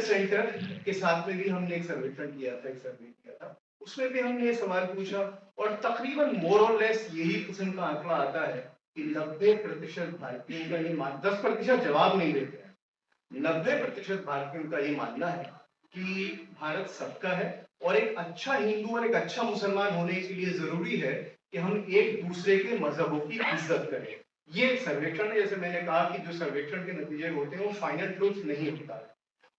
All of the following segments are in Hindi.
रिसर्च सेंटर के साथ में भी हमने एक सर्वेक्षण किया था, एक सर्वे किया था। उसमें भी हमने ये सवाल पूछा और तकरीबन मोर और लेस यही किस्म का आंकड़ा आता है कि 90% भारतीयों का ये 10% जवाब नहीं देते हैं। 90% भारतीयों का ये मानना है कि भारत सबका है और एक अच्छा हिंदू और एक अच्छा मुसलमान होने के लिए जरूरी है कि हम एक दूसरे के मजहबों की इज्जत करें। ये सर्वेक्षण, जैसे मैंने कहा कि जो सर्वेक्षण के नतीजे होते हैं वो फाइनल ट्रूथ नहीं होता है,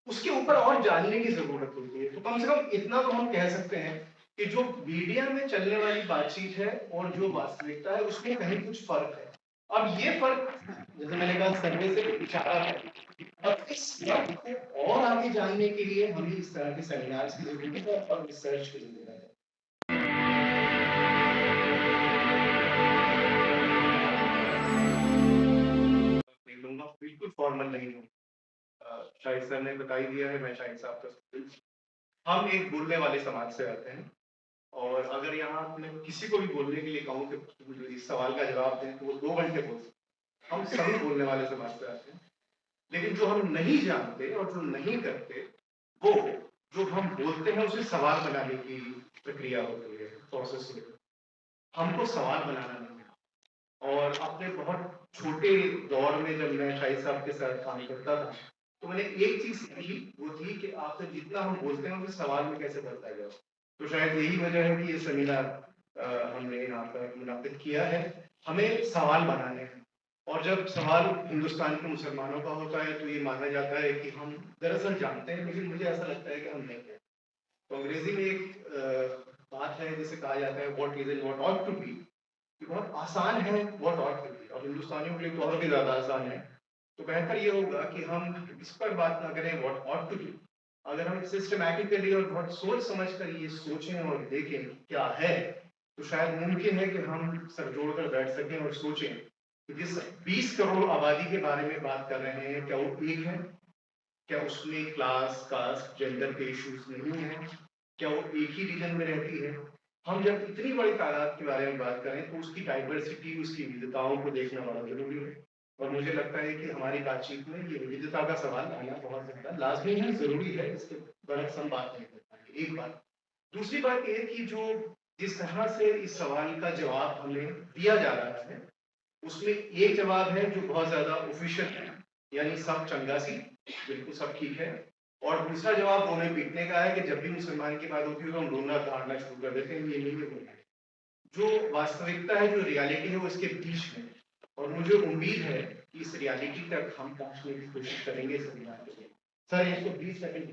उसके ऊपर और जानने की जरूरत होती है। तो कम से कम इतना तो हम कह सकते हैं कि जो मीडिया में चलने वाली बातचीत है और जो वास्तविकता है उसमें कहीं कुछ फर्क है। अब ये फर्क, जैसे मैंने कहा, सर्वे से इशारा है। अब इस फर्क को और आगे जानने के लिए हमें इस तरह के सेमिनार्स की जरूरत है और रिसर्च की जरूरत है। बिल्कुल फॉर्मल नहीं हूँ, शाहिद सर ने बता ही दिया है, मैं शाहिद साहब का स्टूडेंट। हम एक बोलने वाले समाज से आते हैं और अगर यहाँ मैं किसी को भी बोलने के लिए कहूँ कि इस सवाल का जवाब दें तो वो 2 घंटे बोल सकते। हम सभी बोलने वाले समाज से आते हैं, लेकिन जो हम नहीं जानते और जो नहीं करते, वो जो हम बोलते हैं उसे सवाल बनाने की प्रक्रिया होती है, प्रोसेस होती है। हमको सवाल बनाना नहीं है। और अपने बहुत छोटे दौर में जब मैं शाहिद साहब के साथ काम करता था तो मैंने एक चीज सीखी, वो थी कि आपसे जितना हम बोलते हैं उसे सवाल में कैसे बदला जाए। तो शायद यही वजह है कि ये सेमिनार हमने यहाँ पर मुनाफिद किया है। हमें सवाल बनाने हैं और जब सवाल हिंदुस्तान के मुसलमानों का होता है तो ये माना जाता है कि हम दरअसल जानते हैं, लेकिन मुझे ऐसा लगता है कि हम नहीं जानते। तो अंग्रेजी में एक बात है जिसे कहा जाता है what is and what ought to be. बहुत आसान है व्हाट ऑट टू बी, और हिंदुस्तानियों के लिए तो और भी ज्यादा आसान है। तो बेहतर ये होगा कि हम इस पर बात ना करें व्हाट ऑट टू बी। अगर हम सिस्टमैटिकली और बहुत सोच समझ कर ये सोचें और देखें क्या है, तो शायद मुमकिन है कि हम सर जोड़कर बैठ सकें और सोचें कि जिस 20 करोड़ आबादी के बारे में बात कर रहे हैं, क्या वो एक है? क्या उसमें क्लास, कास्ट, जेंडर के इश्यूज नहीं है? क्या वो एक ही रीजन में रहती है? हम जब इतनी बड़ी तादाद के बारे में बात करें तो उसकी डाइवर्सिटी, उसकी विविधताओं को देखना बड़ा जरूरी है। और मुझे लगता है कि हमारी बातचीत में ये विविधता का सवाल आना बहुत ज्यादा लाजमी है, जरूरी है। इसके बरक्स हम बात नहीं कर पाएंगे। एक बात। दूसरी बात ये कि जो जिस तरह से इस सवाल का जवाब हमें दिया जा रहा है, उसमें एक जवाब है जो बहुत ज्यादा ऑफिशियल है, यानी सब चंगा सी, बिल्कुल सब ठीक है। और दूसरा जवाब रोने पीटने का है कि जब भी मुसलमान की बात होती है तो हम रोना धाड़ना शुरू कर देते हैं। ये नहीं है। जो वास्तविकता है, जो रियलिटी है, वो इसके बीच में। और मुझे उम्मीद है कि इस रियलिटी तक हम पहुंचने की कोशिश करेंगे इस सेमिनार के लिए। सर, इसको 20 सेकंड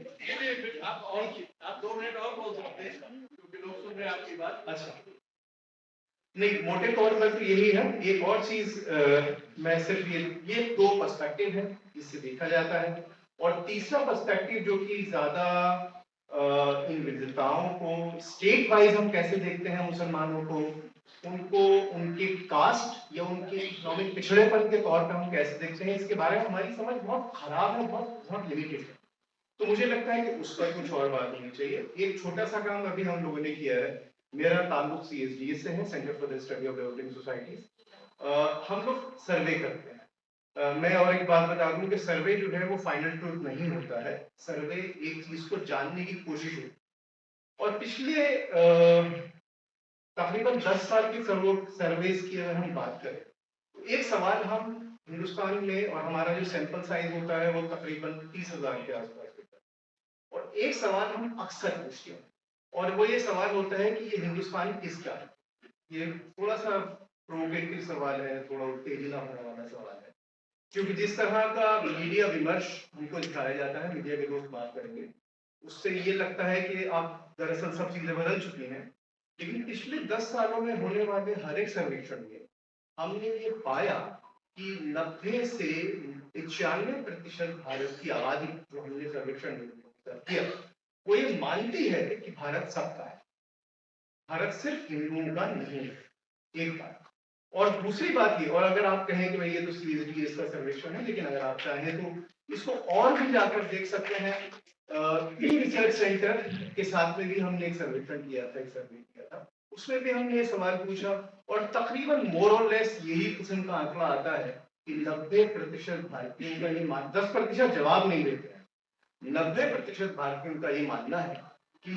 आप 2 मिनट और बोल सकते हैं क्योंकि लोग सुन रहे हैं आपकी बात। अच्छा, नहीं, मोटे तौर पर तो यही है। एक और चीज मैं सिर्फ ये 2 पर्सपेक्टिव है जिससे देखा जाता है, और तीसरा पर्सपेक्टिव जो कि ज्यादा इन विविधताओं को स्टेट वाइज हम कैसे देखते हैं, मुसलमानों को, उनको उनके कास्ट या उनके इकोनॉमिक पिछड़ेपन के तौर पर हम कैसे देखते हैं, इसके बारे में हमारी समझ बहुत खराब है, बहुत बहुत लिमिटेड है। तो मुझे लगता है कि उस पर कुछ और बात होनी चाहिए। एक छोटा सा काम अभी हम लोगों ने किया है। मेरा ताल्लुक CSDS से है, centre for the study of developing societies. हम लोग सर्वे करते हैं। मैं और एक बात बता दूं कि सर्वे जो है वो फाइनल ट्रूथ नहीं होता है। सर्वे एक चीज को जानने की कोशिश होती है। और पिछले तकरीबन 10 साल की सर्वेस की अगर हम बात करें तो एक सवाल हम हिंदुस्तान में, और हमारा जो सैंपल साइज होता है वो तकरीबन 30,000 के आसपास होता है, और एक सवाल हम अक्सर पूछते हैं और वो ये सवाल होता है कि ये हिंदुस्तान किसका है। ये थोड़ा सा प्रोवोकेटिव सवाल है, थोड़ा उत्तेजना भरने वाला सवाल है, क्योंकि जिस तरह का मीडिया विमर्श हमको दिखाया जाता है, मीडिया के दोस्त बात करेंगे, उससे ये लगता है कि आप दरअसल सब चीजें बदल चुकी हैं। लेकिन पिछले 10 सालों में होने वाले हर एक सर्वेक्षण में हमने ये पाया कि 90 से 95% भारत की आबादी, जो हमने सर्वेक्षण किया, वो ये मानती है कि भारत सबका है, भारत सिर्फ हिंदुओं का नहीं है। एक बात। और दूसरी बात ये, और अगर आप कहें कि भाई ये तो CSDS का सर्वेक्षण है, लेकिन अगर आप चाहें तो इसको और भी जाकर देख सकते हैं। रिसर्च सेंटर के साथ में भी हमने एक सर्वेक्षण किया था, एक सर्वे किया था। उसमें भी हमने ये सवाल पूछा और तकरीबन मोर और लेस यही किस्म का आंकड़ा आता है कि 90% भारतीयों का ये 10% जवाब नहीं देते हैं। 90% भारतीयों का ये मानना है कि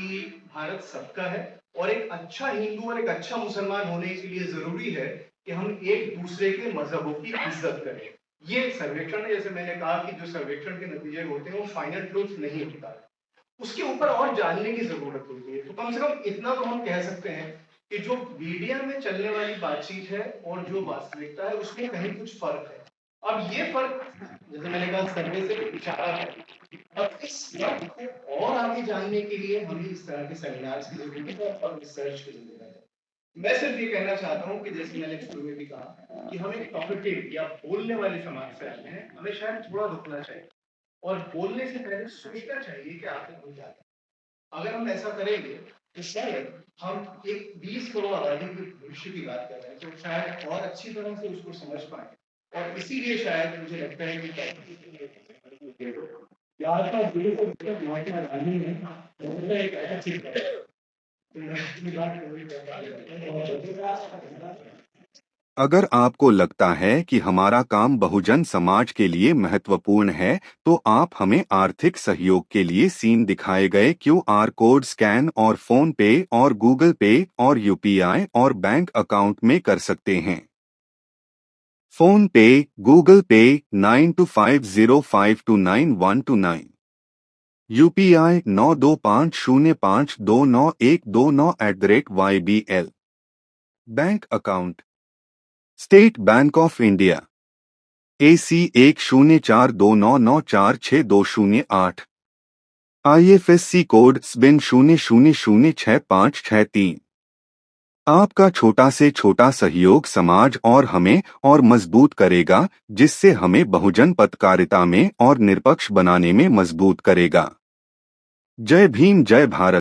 भारत सबका है और एक अच्छा हिंदू और एक अच्छा मुसलमान होने के लिए जरूरी है कि हम एक दूसरे के मजहबों की इज्जत करें। ये सर्वेक्षण है, जैसे मैंने कहा कि जो सर्वेक्षण के नतीजे होते हैं वो फाइनल ट्रूथ नहीं होता है, उसके ऊपर और जानने की जरूरत होती है। तो कम से कम इतना तो हम कह सकते हैं कि जो मीडिया में चलने वाली बातचीत है और जो वास्तविकता है उसमें कहीं कुछ फर्क है। अब ये फर्क, जैसे मैंने कहा, सर्वे से इशारा है। अब इस फर्क को और आगे जानने के लिए हमें इस तरह के सेमिनार्स की जरूरत है और रिसर्च की जरूरत है। मैं सिर्फ ये कहना चाहता हूँ कि जैसे मैंने शुरू में भी कहा कि हम एक टॉकेटिव या बोलने वाले समाज से आते हैं, हमें शायद थोड़ा रुकना चाहिए और बोलने से पहले सोचना चाहिए कि आखिर हो जाता है। अगर हम ऐसा करेंगे तो शायद हम एक 20 करोड़ आबादी के भविष्य की बात कर रहे हैं, तो शायद और अच्छी तरह से उसको समझ पाए। और इसीलिए शायद मुझे लगता है कि महात्मा बुद्ध को महात्मा गांधी ने एक ऐसा चीज अगर आपको लगता है कि हमारा काम बहुजन समाज के लिए महत्वपूर्ण है, तो आप हमें आर्थिक सहयोग के लिए सीन दिखाए गए QR कोड स्कैन और फोन पे और गूगल पे और UPI और बैंक अकाउंट में कर सकते हैं। फोन पे, गूगल पे 9250529129, UPI 9250529129@YBL। Bank account state bank of India AC 104299462008, IFSC code SBIN 00066563। आपका छोटा से छोटा सहयोग समाज और हमें और मजबूत करेगा, जिससे हमें बहुजन पत्रकारिता में और निष्पक्ष बनाने में मजबूत करेगा। जय भीम, जय भारत।